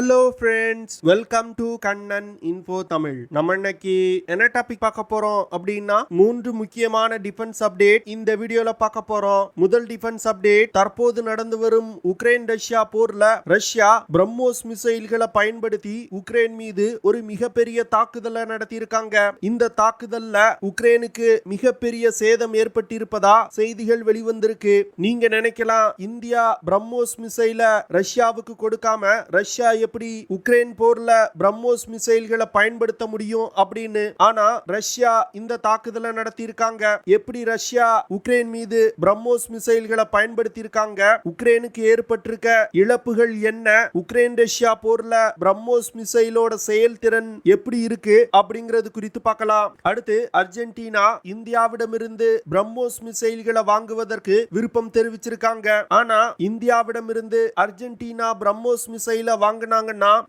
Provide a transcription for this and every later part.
Hello friends, welcome to Kannan info Tamil. நம்ம இன்னைக்கு என்ன டாபிக் பார்க்க போறோம் அப்படின்னா, 3 முக்கியமான டிஃபென்ஸ் அப்டேட் இந்த வீடியோல பார்க்க போறோம். முதல் டிஃபென்ஸ் அப்டேட், தற்போது நடந்து வரும் உக்ரைன் ரஷ்யா போர்ல ரஷ்யா பிரம்மோஸ் மிசைல்களை பயன்படுத்தி உக்ரைன் மீது ஒரு மிகப்பெரிய தாக்குதலை நடத்தியிருக்காங்க. இந்த தாக்குதல்ல உக்ரைனுக்கு மிகப்பெரிய சேதம் ஏற்பட்டிருப்பதா செய்திகள் வெளிவந்திருக்கு. நீங்க நினைக்கலாம், இந்தியா பிரம்மோஸ் மிசைல ரஷ்யாவுக்கு கொடுக்காம ரஷ்யா எப்படி உக்ரைன் போர்ல பிரம்மோஸ் மிசைல்களை பயன்படுத்த முடியும் அப்படின்னு. ஆனா ரஷ்யா இந்த தாக்குதலை நடத்தி இருக்காங்க. எப்படி ரஷ்யா உக்ரைன் மீது பிரம்மோஸ் மிசைல்களை பயன்படுத்தி இருக்காங்க, உக்ரைனுக்கு ஏற்பட்டிருக்க இழப்புகள் என்ன, உக்ரைன் ரஷ்யா போர்ல பிரம்மோஸ் மிசைலோட செயல்திறன் எப்படி இருக்கு அப்படிங்கிறது குறித்து பார்க்கலாம். அடுத்து, அர்ஜென்டினா இந்தியாவிடமிருந்து பிரம்மோஸ் மிசைல்களை வாங்குவதற்கு விருப்பம் தெரிவிச்சிருக்காங்க. ஆனா இந்தியாவிடமிருந்து அர்ஜென்டினா பிரம்மோஸ் மிசைல வாங்கினாங்கன்னா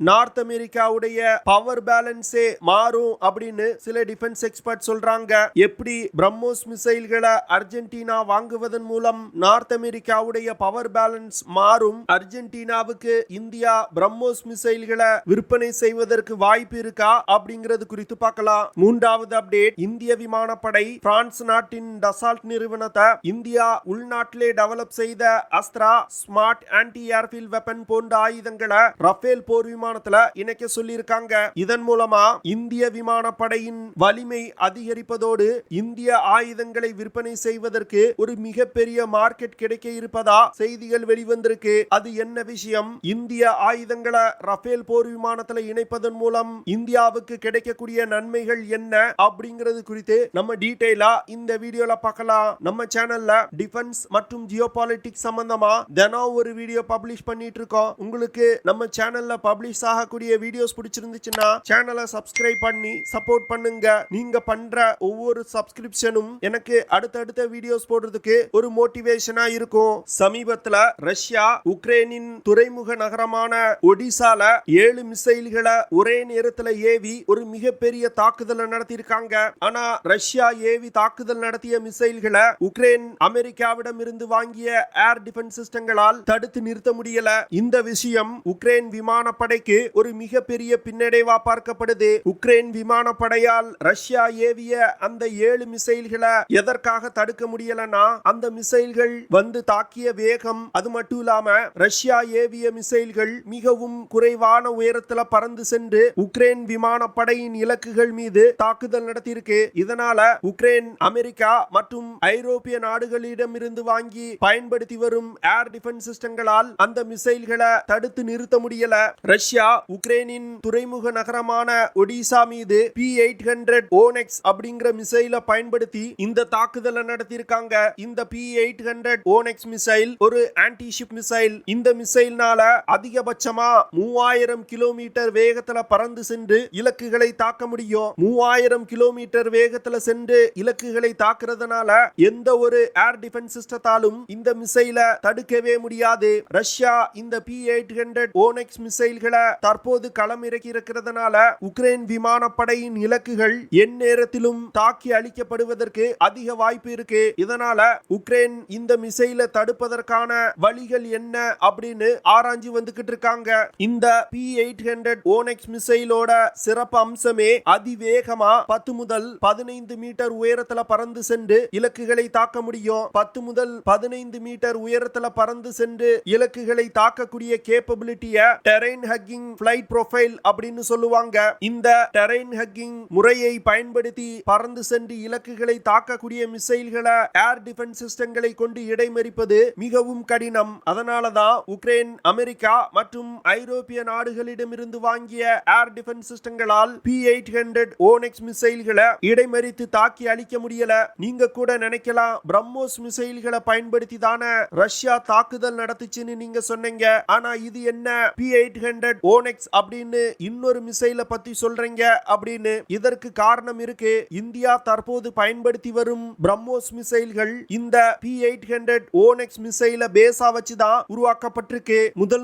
நார்த் அமெரிக்காவுடைய பவர் பேலன்ஸே மாறும் அப்படின்னு சில டிஃபென்ஸ் எக்ஸ்பர்ட் சொல்றாங்க. எப்படி பிரம்மோஸ் மிசைல்களை அர்ஜென்டினா வாங்குவதன் மூலம் நார்த் அமெரிக்காவுடைய பவர் பேலன்ஸ் மாறும், அர்ஜென்டினாவுக்கு இந்தியா பிரம்மோஸ் மிசைல்களை விற்பனை செய்வதற்கு வாய்ப்பு இருக்கா அப்படிங்கிறது குறித்து பார்க்கலாம். மூன்றாவது அப்டேட், இந்திய விமானப்படை பிரான்ஸ் நாட்டின் டசால்ட் நிறுவனத்தை இந்தியா உள்நாட்டிலே டெவலப் செய்த Astra smart anti airfield weapon போன்ற ஆயுதங்களை ரஃபேல் போர் விமானத்துல இணைக்க சொல்லியிருக்காங்க. இதன் மூலமா இந்திய விமானப்படையின் வலிமை அதிகரிப்பதோடு இந்திய ஆயுதங்களை விற்பனை செய்வதற்கு ஒரு மிகப்பெரிய மார்க்கெட் கிடைக்க இருப்பதா செய்திகள் வெளிவந்திருக்கு. அது என்ன விஷயம், இந்திய ஆயுதங்களை ரஃபேல் போர் விமானத்துல இணைப்பதன் மூலம் இந்தியாவுக்கு கிடைக்கக்கூடிய நன்மைகள் என்ன அப்படிங்கிறது குறித்து நம்ம டீடைலா இந்த வீடியோல பார்க்கலாம். நம்ம சேனல்ல டிஃபென்ஸ் மற்றும் ஜியோபாலிட்டிக்ஸ் சம்பந்தமா தினம் ஒரு வீடியோ பப்ளிஷ் பண்ணிட்டு இருக்கோம். உங்களுக்கு நம்ம சேனல்ல பப்ளிஷ் ஆகக்கூடிய வீடியோஸ் பிடிச்சிருந்துச்சுன்னா சேனலை சப்ஸ்கிரைப் பண்ணி சப்போர்ட் பண்ணுங்க. நீங்க பண்ற ஒவ்வொரு சப்ஸ்கிரிப்ஷனும் எனக்கு அடுத்தடுத்த வீடியோஸ் போடுறதுக்கு ஒரு மோட்டிவேஷனா இருக்கும். சமீபத்துல ரஷ்யா உக்ரைனின் துறைமுக நகரமான ஒடிசால 7 மிசைல்களை ஒரே நேரத்துல ஏவி ஒரு மிகப்பெரிய தாக்குதலை நடத்தியிருக்காங்க. ஆனா ரஷ்யா ஏவி தாக்குதல் நடத்திய மிசைல்களை உக்ரைன் அமெரிக்காவிடம் இருந்து வாங்கிய ஏர் டிஃபென்ஸ் சிஸ்டங்களால் தடுத்து நிறுத்த முடியல. இந்த விஷயம் உக்ரைன் விமானப்படைக்கு ஒரு மிகப்பெரிய பின்னடைவா பார்க்கப்படுது. உக்ரைன் விமானப்படையால் ரஷ்யா ஏவிய அந்த 7 மிசைல்களை எதற்காக தடுக்க முடியலனா, அந்த மிசைல்கள் வந்து தாக்கிய வேகம், அது மட்டும் இல்லாம ரஷ்யா ஏவிய மிசைல்கள் மிகவும் குறைவான உயரத்துல பறந்து சென்று உக்ரைன் விமானப்படையின் இலக்குகள் மீது தாக்குதல் நடத்தியிருக்கு. இதனால உக்ரைன் அமெரிக்கா மற்றும் ஐரோப்பிய நாடுகளிடம் இருந்து வாங்கி பயன்படுத்தி வரும் ஏர் டிஃபென்ஸ் சிஸ்டங்களால் அந்த மிசைல்களை தடுத்து நிறுத்த முடியல. ரஷ்யா உக்ரைனின் துறைமுக நகரமான ஒடிசா மீது P800 ஓனெக்ஸ் அப்படிங்கிற மிசைலை பயன்படுத்தி இந்த தாக்குதலை நடத்தியிருக்காங்க. இந்த P800 ஓனெக்ஸ் மிசைல் ஒரு ஆன்டி ஷிப் மிசைல். இந்த மிசைல்னால அதிகபட்சமா 3000 கிலோமீட்டர் வேகத்துல பறந்து சென்று இலக்குகளை தாக்க முடியும். 3000 கிலோமீட்டர் வேகத்துல சென்று இலக்குகளை தாக்குறதுனால எந்த ஒரு ஏர் டிஃபென்ஸ் சிஸ்டத்தாலும் இந்த மிசைலை தடுக்கவே முடியாது. ரஷ்யா இந்த P800 ஓனெக்ஸ் மிசைல்களை தற்போது களம் இறக்கி இருக்கிறதுனால உக்ரைன் விமானப்படையின் இலக்குகள் எந்நேரத்திலும் தாக்கி அழிக்கப்படுவதற்கு அதிக வாய்ப்பு இருக்கு. இதனால உக்ரைன் இந்த மிசைலை தடுப்பதற்கான வழிகள் என்ன அப்படின்னு ஆராய்ச்சி வந்துகிட்டு இருக்காங்க. இந்த P800 ஓனெக்ஸ் மிசைலோட சிறப்பு அம்சமே அதிவேகமா 10 முதல் 15 மீட்டர் உயரத்துல பறந்து சென்று இலக்குகளை தாக்க முடியும். 10 முதல் 15 மீட்டர் உயரத்துல பறந்து சென்று இலக்குகளை தாக்கக்கூடிய கேப்பபிலிட்டிய டெரைன் ஹக்கிங் ஃளைட் ப்ரொஃபைல் அப்படின்னு சொல்லுவாங்க. இந்த டெரைன் ஹக்கிங் முறையை பயன்படுத்தி பறந்து சென்று இலக்குகளை தாக்கக்கூடிய மிசைல்களை ஏர் டிஃபென்ஸ் சிஸ்டங்களை கொண்டு இடைமறிப்பது மிகவும் கடினம். அதனாலதான் உக்ரைன் அமெரிக்கா மற்றும் ஐரோப்பிய நாடுகளிடமிருந்து வாங்கிய ஏர் டிஃபென்ஸ் சிஸ்டங்களால் P800 ஓனெக்ஸ் மிசைல்களை இடைமறித்து தாக்கி அழிக்க முடியல. நீங்க கூட நினைக்கலாம், பிரம்மோஸ் மிசைல்களை பயன்படுத்தி தானே ரஷ்யா தாக்குதல் நடத்துச்சுன்னு நீங்க சொன்னீங்க. ஆனா இது என்ன P800 ஓனெக்ஸ் அப்படின்னு இன்னொரு மிசைலை பத்தி சொல்றீங்க அப்படின்னு. இதற்கு காரணம் இருக்கு. இந்தியா தற்போது பயன்படுத்தி வரும் பிரம்மோஸ் மிசைல்கள் இந்த P800 ஓனெக்ஸ் மிசைலை பேஸா வச்சுதான் உருவாக்கப்பட்டிருக்கு.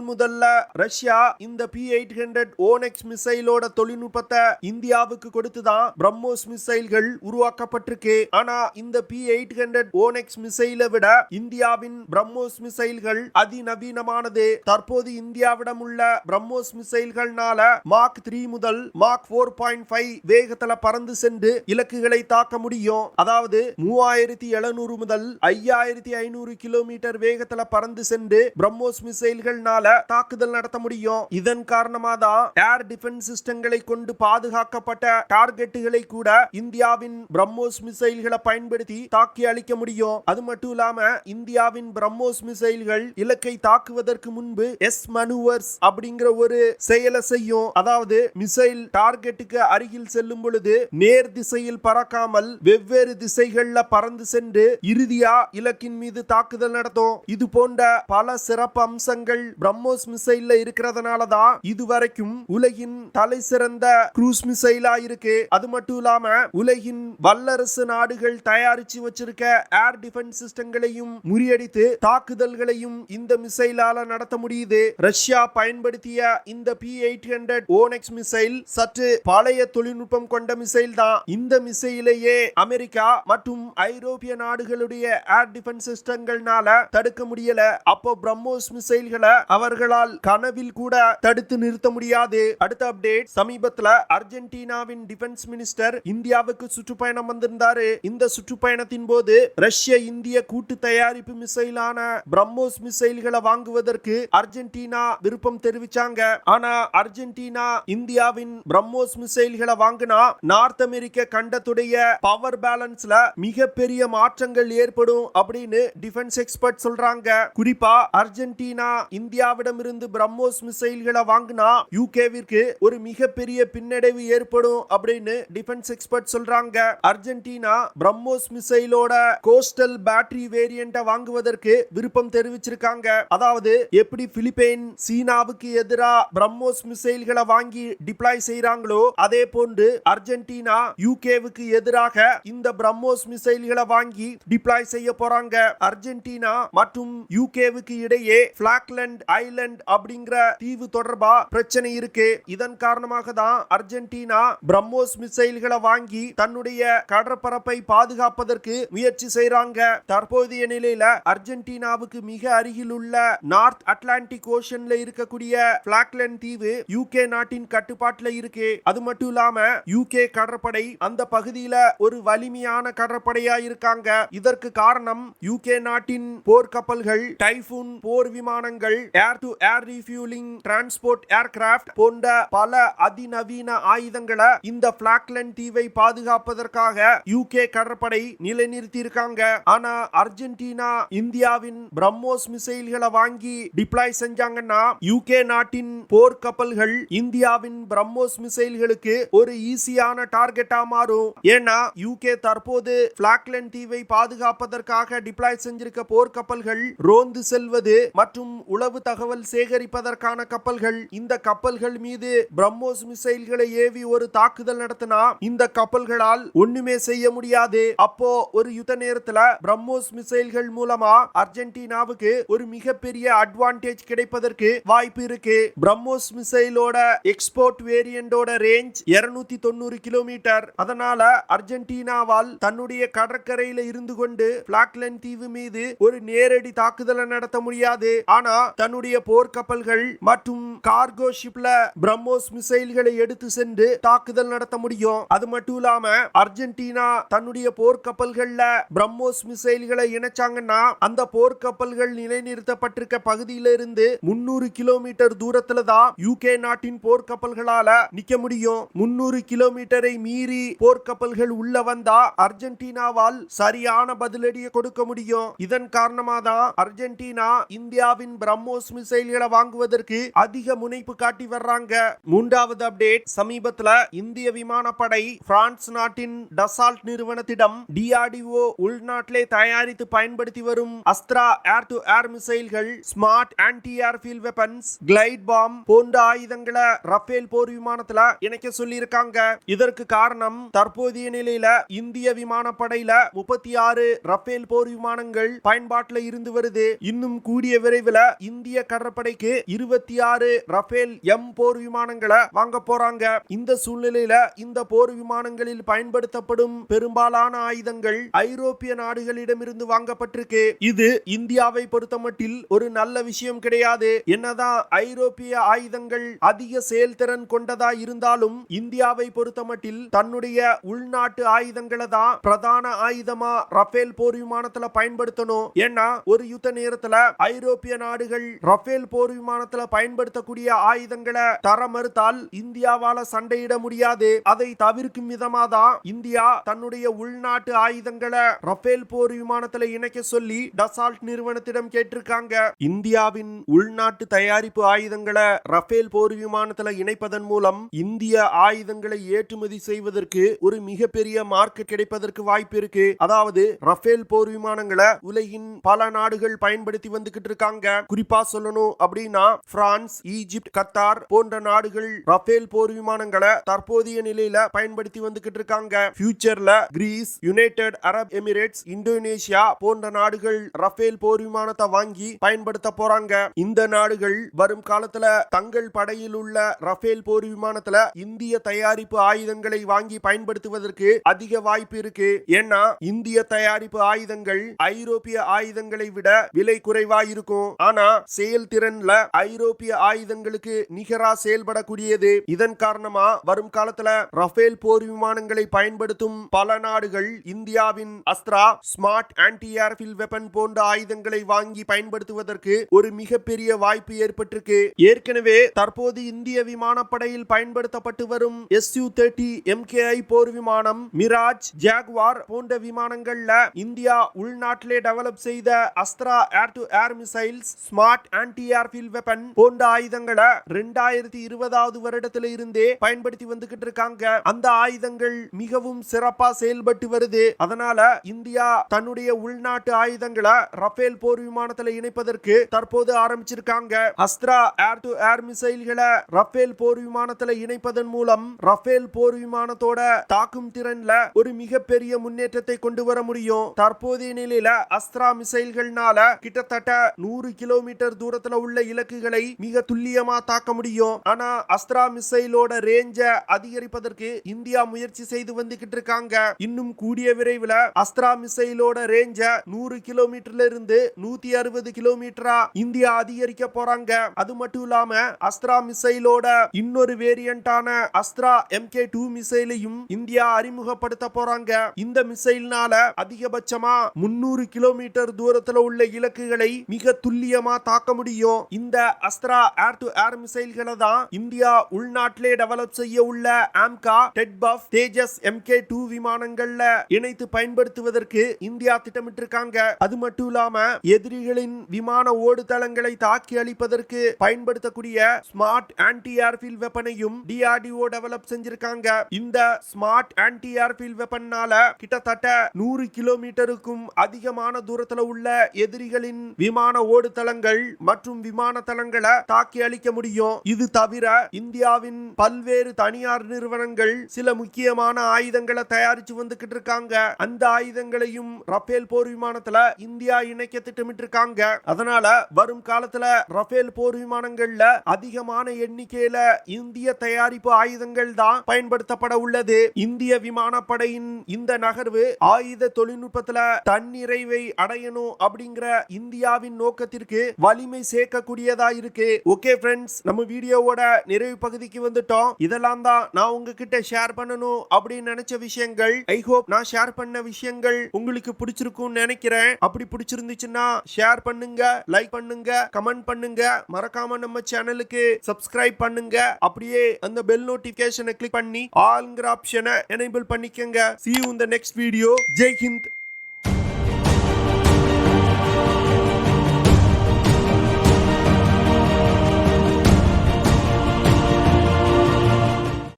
முதல்ல ரஷ்யா இந்த P800 ஓனெக்ஸ் மிசைலோட தொழில்நுட்பத்தை இந்தியாவுக்கு கொடுத்துதான் பிரம்மோஸ் மிசைல்கள் உருவாக்கப்பட்டிருக்கு. ஆனா இந்த P800 ஓனெக்ஸ் மிசைலை விட இந்தியாவின் பிரம்மோஸ் மிசைல்கள் அதிநவீனமானது. தற்போது இந்தியாவிடம் உள்ள பிரம்மோஸ் மிசைல்கள்னால மாக் 3 முதல் மாக் 4.5 வேகத்துல பறந்து சென்று இலக்குகளை தாக்க முடியும். அதாவது 3700 முதல் 5500 கிலோமீட்டர் வேகத்துல பறந்து சென்று பிரம்மோஸ் மிசைல்கள்னால தாக்குதல் நடத்த முடியும். இதன் காரணமாக தான் ஏர் டிஃபென்ஸ் சிஸ்டங்களை கொண்டு பாதுகாக்கப்பட்ட டார்கெட்டுகளை கூட இந்தியாவின் பிரம்மோஸ் மிசைல்களை பயன்படுத்தி தாக்கி அழிக்க முடியும். அது மட்டும் இல்லாம இந்தியாவின் பிரம்மோஸ் மிசைல்கள் இலக்கை தாக்குவதற்கு முன்பு எஸ் மனுவர்ஸ் அப்படிங்கிற ஒரு செயலை செய்யும். அதாவது மிசைல் டார்கெட்டுக்கு அருகில் செல்லும் பொழுது நேர் திசையில் பறக்காமல் வெவ்வேறு திசைகள்ல பறந்து சென்று இறுதியா இலக்கின் மீது தாக்குதல் நடத்தும். இது போன்ற பல சிறப்பு அம்சங்கள் பிரம்மோஸ் மிசைல்ல இருக்கிறதுனால தான் இதுவரைக்கும் உலகின் தலை சிறந்த க்ரூஸ் மிசைலா இருக்கு. அது மட்டும் இல்லாம உலகின் வல்லரசு நாடுகள் தயாரிச்சு வச்சிருக்க ஏர் டிஃபென்ஸ் சிஸ்டங்களையும் முறியடித்து தாக்குதல்களையும் இந்த மிசைலால நடத்த முடியுது. ரஷ்யா பயன்படுத்திய இந்த P-800 ஓனெக்ஸ் மிசைல் சற்று பழைய தொழில்நுட்பம் கொண்ட மிசைல் தான். இந்த மிசைலையே அமெரிக்கா மற்றும் ஐரோப்பிய நாடுகளுடைய ஏர் டிஃபென்ஸ் சிஸ்டங்கள்னால தடுக்க முடியல. அப்போ பிரம்மோஸ் மிசைல்களை அவர்களால் கனவில் கூட தடுத்து நிறுத்த முடியாது. அடுத்த அப்டேட், சமீபத்துல அர்ஜென்டினாவின் டிஃபென்ஸ் மினிஸ்டர் இந்தியாவுக்கு சுற்றுப்பயணம் வந்திருந்தாரு. இந்த சுற்றுப்பயணத்தின் போது ரஷ்ய இந்திய கூட்டு தயாரிப்பு மிசைலான பிரம்மோஸ் மிசைல்களை வாங்குவதற்கு அர்ஜென்டினா விருப்பம் தெரிவிச்சாங்க. ஆனா அர்ஜென்டினா இந்தியாவின் பிரம்மோஸ் மிசைல்களை வாங்கினா நார்த் அமெரிக்க கண்டத்துடைய பவர் பேலன்ஸ்ல மிகப்பெரிய மாற்றங்கள் ஏற்படும் அப்படின்னு டிஃபென்ஸ் எக்ஸ்பர்ட் சொல்றாங்க. குறிப்பா அர்ஜென்டினா இந்தியாவிடம் இருந்து பிரம்மோஸ் மிசைல்களை வாங்கினா யூகேவிற்கு ஒரு மிகப்பெரிய பின்னடைவு ஏற்படும் அப்படின்னு டிஃபென்ஸ் எக்ஸ்பர்ட் சொல்றாங்க. அர்ஜென்டினா பிரம்மோஸ் மிசைலோட கோஸ்டல் பேட்டரி வேரியண்ட வாங்குவதற்கு விருப்பம் தெரிவிச்சிருக்காங்க. அதாவது எப்படி பிலிப்பைன் சீனாவுக்கு எதிராக பிரம்மோஸ் மிசைல்களை வாங்கி டிப்ளாய் செய்றாங்களோ அதே போன்று அர்ஜென்டினா யூகேவுக்கு எதிராக இந்த பிரம்மோஸ் மிசைல்களை வாங்கி டிப்ளாய் செய்ய போறாங்க. அர்ஜென்டினா மற்றும் யூகேவுக்கு இடையே பிளாக்லண்ட் ஐலண்ட் அப்படிங்கிற தீவு தொடர்பா பிரச்சனை இருக்கு. இதன் காரணமாக தான் அர்ஜென்டினா பிரம்மோஸ் மிசைல்களை வாங்கி தன்னுடைய கடற்பரப்பை பாதுகாப்பதற்கு முயற்சி செய்றாங்க. தற்போதைய நிலையில அர்ஜென்டினாவுக்கு மிக அருகில் உள்ள நார்த் அட்லாண்டிக் ஓஷன்ல இருக்கக்கூடிய பிளாக்லண்ட் தீவு யூகே நாட்டின் கட்டுப்பாட்டுல இருக்கு. அது மட்டும் இல்லாம யூகே கடற்படை அந்த பகுதியில ஒரு வலிமையான கடற்படையா இருக்காங்க. இதற்கு காரணம் யூகே நாட்டின் போர்க்கப்பல்கள், டைபூன் போர் விமானங்கள், ஏர் to air refuelling transport aircraft போன்ற பல அதிநவீன ஆயுதங்களை இந்த பிளாக்லண்ட் தீவை பாதுகாப்பதற்காக யூகே கடற்படை நிலைநிறுத்தி இருக்காங்க. ஆனா அர்ஜென்டினா இந்தியாவின் பிரம்மோஸ் மிசைல்களை வாங்கி டிப்ளாய் செஞ்சாங்கன்னா யூகே நாட்டின் போர்க்கப்பல்கள் இந்தியாவின் பிரம்மோஸ் மிசைல்களுக்கு ஒரு ஈஸியான டார்கெட்டா மாறும். ஏன்னா யூகே தற்போது பிளாக்லண்ட் தீவை பாதுகாப்பதற்காக டிப்ளாய் செஞ்சிருக்க போர்க்கப்பல்கள் ரோந்து செல்வது மற்றும் உளவு தகவல் சேகரிப்பதற்கான கப்பல்கள். இந்த கப்பல்கள் மீது பிரம்மோஸ் மிசைல்களை ஏவி ஒரு தாக்குதல் நடத்தினா இந்த கப்பல்களால் ஒண்ணுமே செய்ய முடியாது. அப்போ ஒரு யுத்த நேரத்துல பிரம்மோஸ் மிசைல்கள் மூலமா அர்ஜென்டினாவுக்கு ஒரு மிகப்பெரிய அட்வான்டேஜ் கிடைப்பதற்கு வாய்ப்பு இருக்கு. பிரம்மோஸ் மிசைலோட எக்ஸ்போர்ட் வேரியண்டோட ரேஞ்ச் 290 கிலோமீட்டர். அதனால அர்ஜென்டினாவால் தன்னுடைய கடற்கரையில இருந்து கொண்டு பிளாக்லண்ட் தீவு மீது ஒரு நேரடி தாக்குதலை நடத்த முடியாது. ஆனா தன்னுடைய போர்க்கப்பல்கள் மற்றும் கார்கோ ஷிப்ல பிரம்மோஸ் மிசைல்களை எடுத்து சென்று தாக்குதல் நடத்த முடியும். அது மட்டும் இல்லாம அர்ஜென்டினா தன்னுடைய போர்க்கப்பல்கள்ல பிரம்மோஸ் மிசைல்களை இணைச்சாங்கன்னா அந்த போர்க்கப்பல்கள் நிலைநிறுத்தப்பட்டிருக்க பகுதியில இருந்து 300 கிலோமீட்டர் தூரத்துல தான் யூகே நாட்டின் போர்க்கப்பல்களால நிக்க முடியும். 300 கிலோமீட்டரை மீறி போர்க்கப்பல்கள் உள்ள வந்தா அர்ஜென்டினாவால் சரியான பதிலடியை கொடுக்க முடியும். இதன் காரணமாக தான் அர்ஜென்டினா இந்தியாவின் பிரம்மோஸ் மிசைல்களை வாங்குவதற்கு அதிக முனைப்பு காட்டி வர்றாங்க. மூன்றாவது அப்டேட், சமீபத்துல இந்திய விமானப்படை பிரான்ஸ் நாட்டின் டசால்ட் நிறுவனத்திடம் DRDO உள்நாட்டிலே தயாரித்து பயன்படுத்தி வரும் அஸ்த்ரா ஏர் டு ஏர் மிசைல்கள், smart anti airfield weapons, glide bomb போன்ற ஆயுதங்களை ரஃபேல் போர் விமானத்துல இணைக்க சொல்லி இருக்காங்க. இதற்கு காரணம் தற்போதைய நிலையில இந்திய விமானப்படையில 36 ரஃபேல் போர் விமானங்கள் பயன்பாட்டில் இருந்து வருது. இன்னும் கூடிய விரைவில் இந்திய கடற்படைக்கு 26 ரஃபேல் எம் போர் விமானங்களை வாங்க போறாங்க. இந்த சூழ்நிலையில இந்த போர் விமானங்களில் பயன்படுத்தப்படும் பெரும்பாலான ஆயுதங்கள் ஐரோப்பிய நாடுகளிடமிருந்து வாங்கப்பட்டிருக்கு. இது இந்தியாவை பொறுத்தமட்டில் ஒரு நல்ல விஷயம் கிடையாது. என்னதான் ஐரோப்பிய ஆயுதங்கள் அதிக செயல்திறன் கொண்டதா இருந்தாலும் இந்தியாவை பொறுத்தமட்டில் தன்னுடைய உள்நாட்டு ஆயுதங்களை தான் பிரதான ஆயுதமா ரஃபேல் போர் விமானத்துல பயன்படுத்தணும். ஏன்னா ஒரு யுத்த நேரத்துல ஐரோப்பிய நாடுகள் ரஃபேல் போர் விமானத்துல பயன்படுத்தக்கூடிய ஆயுதங்களை தர மறுத்தால் இந்தியாவால சண்டையிட முடியாது. அதை தவிர்க்கும் விதமாதான் இந்தியா தன்னுடைய உள்நாட்டு ஆயுதங்களை ரஃபேல் போர் விமானத்துல இணைக்க சொல்லி டசால்ட் நிறுவனத்திடம் கேட்டிருக்காங்க. இந்தியாவின் உள்நாட்டு தயாரிப்பு ஆயுதங்களை ரஃபேல் போர் விமானத்துல இணைப்பதன் மூலம் இந்திய ஆயுதங்களை ஏற்றுமதி செய்வதற்கு ஒரு மிகப்பெரிய மார்க்கெட் கிடைப்பதற்கு வாய்ப்பு இருக்கு. அதாவது ரஃபேல் போர் விமானங்களை உலகின் பல நாடுகள் பயன்படுத்தி வந்துகிட்டு இருக்காங்க. குறிப்பா சொல்லணும் அப்படின்னா பிரான்ஸ், ஈஜிப்ட், கத்தார் போன்ற நாடுகள் ரஃபேல் போர் விமானங்களை தற்போதைய நிலையில பயன்படுத்தி வந்துகிட்டு இருக்காங்க. ஃபியூச்சர்ல Greece, United Arab Emirates, Indonesia போன்ற நாடுகள் ரஃபேல் போர் விமானத்தை வாங்கி பயன்படுத்த போறாங்க. இந்த நாடுகள் வரும் காலத்துல தங்கள் படையில் உள்ள ரஃபேல் போர் விமானத்துல இந்திய தயாரிப்பு ஆயுதங்களை வாங்கி பயன்படுத்துவதற்கு அதிக வாய்ப்பு இருக்கு. ஏன்னா இந்திய தயாரிப்பு ஆயுதங்கள் ஐரோப்பிய ஆயுதங்களை விட விலை குறைவா இருக்கும். ஆனா செயல்திறன்ல ஐரோப்பிய ஆயுதங்களுக்கு நிகரா செயல்படக்கூடியது. இதன் காரணமா வரும் காலத்துல ரஃபேல் போர் விமானங்களை பயன்படுத்தும் பல நாடுகள் இந்தியாவின் Astra, smart anti airfield weapon போன்ற ஆயுதங்களை வாங்கி பயன்படுத்துவதற்கு ஒரு மிகப்பெரிய வாய்ப்பு ஏற்பட்டிருக்கு. ஏற்கனவே தற்போது இந்திய விமானப்படையில் பயன்படுத்தப்பட்டு வரும் Su-30 MKI போர் விமானம், மிராஜ், ஜாகுவார் போன்ற விமானங்கள்ல இந்தியா உள்நாட்டிலே டெவலப் செய்த Astra air to air missiles, smart anti airfield weapon போன்ற ஆயுதங்களை 2020 வருடத்தில இருந்தே பயன்படுத்தி வந்துகிட்டு இருக்காங்க. அந்த ஆயுதங்கள் மிகவும் சிறப்பா செயல்பட்டு வருது. அதனால இந்தியா தன்னுடைய உள்நாட்டு ஆயுதங்களை ரஃபேல் போர் விமானத்துல இணைப்பதற்கு தற்போது ஆரம்பிச்சிருக்காங்க. அஸ்த்ரா ஏர் டு ஏர் மிசைல்களை ரஃபேல் போர் விமானத்துல இணைப்பதன் மூலம் ரஃபேல் போர் விமானத்தோட தாக்கும் திறன்ல ஒரு மிகப்பெரிய முன்னேற்றத்தை கொண்டு வர முடியும். தற்போதைய நிலையில அஸ்த்ரா மிசைல்கள்னால கிட்டத்தட்ட 100 கிலோமீட்டர் தூரத்துல உள்ள இலக்குகளை மிக துல்லியமா தாக்க முடியும். ஆனா அஸ்த்ரா மிசைலோட ரேஞ்ச அதிகரிப்பதற்கு இந்தியா முயற்சி செய்து வந்துகிட்டு இருக்காங்க. இன்னும் கூடிய விரைவில் அஸ்த்ரா மிசைலோட ரேஞ்ச 100 கிலோமீட்டர்ல இருந்து 160 கிலோமீட்டரா இந்தியா அதிகரிக்க போறாங்க. அது மட்டும் இல்லாம அஸ்த்ரா மிசைலோட இன்னொரு வேரியண்டான அஸ்த்ரா MK2 மிசைலையும் இந்தியா அறிமுகப்படுத்த போறாங்க. இந்த மிசைல்னால அதிகபட்சமா 300 கிலோமீட்டர் தூரத்துல உள்ள இலக்குகளை மிக துல்லியமா தாக்க முடியும். இந்த அஸ்த்ரா ஏர் டு ஏர் மிசைல்களை தான் இந்தியா உள்நாட்டிலே டெவலப் செய்ய உள்ள ஆம்கா, டெட்பஃப், தேஜஸ் MK2 விமானங்கள்ல இணைத்து பயன்படுத்துவதற்கு இந்தியா திட்டமிட்டிருக்காங்க. அது மட்டும் இல்லாம எதிரிகளின் விமான ஓடுதளங்களை தாக்கி அழிப்பதற்கு பயன்படுத்தக்கூடிய ஸ்மார்ட் ஆன்டி ஏர்ஃபீல்ட் வெப்பனையும் DRDO டெவலப் செஞ்சிருக்காங்க. இந்த ஸ்மார்ட் ஆன்டி ஏர்ஃபீல்ட் வெப்பன்னால கிட்டத்தட்ட 100 கிலோமீட்டருக்கும் அதிகமான தூரத்துல உள்ள எதிரிகளின் விமான ஓடுதளங்கள் மற்றும் விமான தளங்களை தாக்கி அழிக்க முடியும். இது தவிர இந்தியாவின் பல்வேறு தனியார் நிறுவனங்கள் சில முக்கியமான ஆயுதங்களை தயாரிச்சு வந்துகிட்டு இருக்காங்க. அந்த ஆயுதங்களையும் ரஃபேல் போர் விமானத்துல இந்தியா இணைக்க திட்டமிட்டிருக்காங்க. அதனால வரும் காலத்துல ரஃபேல் போர் விமானங்கள்ல அதிகமான எண்ணிக்கையில இந்திய தயாரிப்பு ஆயுதங்கள் தான் பயன்படுத்தப்பட உள்ளது. இந்திய விமானப்படையின் இந்த நகர்வு ஆயுத தொழில்நுட்பத்துல தன்னிறைவை அடையணும் அப்படிங்கிற இந்தியாவின் நோக்கத்திற்கு வலிமை சேர்க்கக்கூடியதா இருக்கு. ஓகே ஃப்ரெண்ட்ஸ், நம்ம வீடியோவோட நிறைவு பகுதிக்கு வந்துட்டோம். இதெல்லாம் தான் நான் உங்ககிட்ட ஷேர் பண்ணணும் அப்படின்னு நினைச்ச விஷயங்கள். ஐ ஹோப் நான் ஷேர் பண்ண விஷயங்கள் உங்களுக்கு பிடிச்சிருக்கும்னு நினைக்கிறேன். அப்படி பிடிச்சிருந்துச்சுன்னா ஷேர் பண்ணுங்க, லைக் பண்ணுங்க, கமெண்ட் பண்ணுங்க. மறக்காம நம்ம சேனலுக்கு சப்ஸ்கிரைப் பண்ணுங்க. அப்படியே அந்த பெல் நோட்டிபிகேஷனை கிளிக் பண்ணி ஆல்ங்கிற ஆப்ஷனை எனேபிள் பண்ணிக்கங்க. See you in the next video. Jai Hind.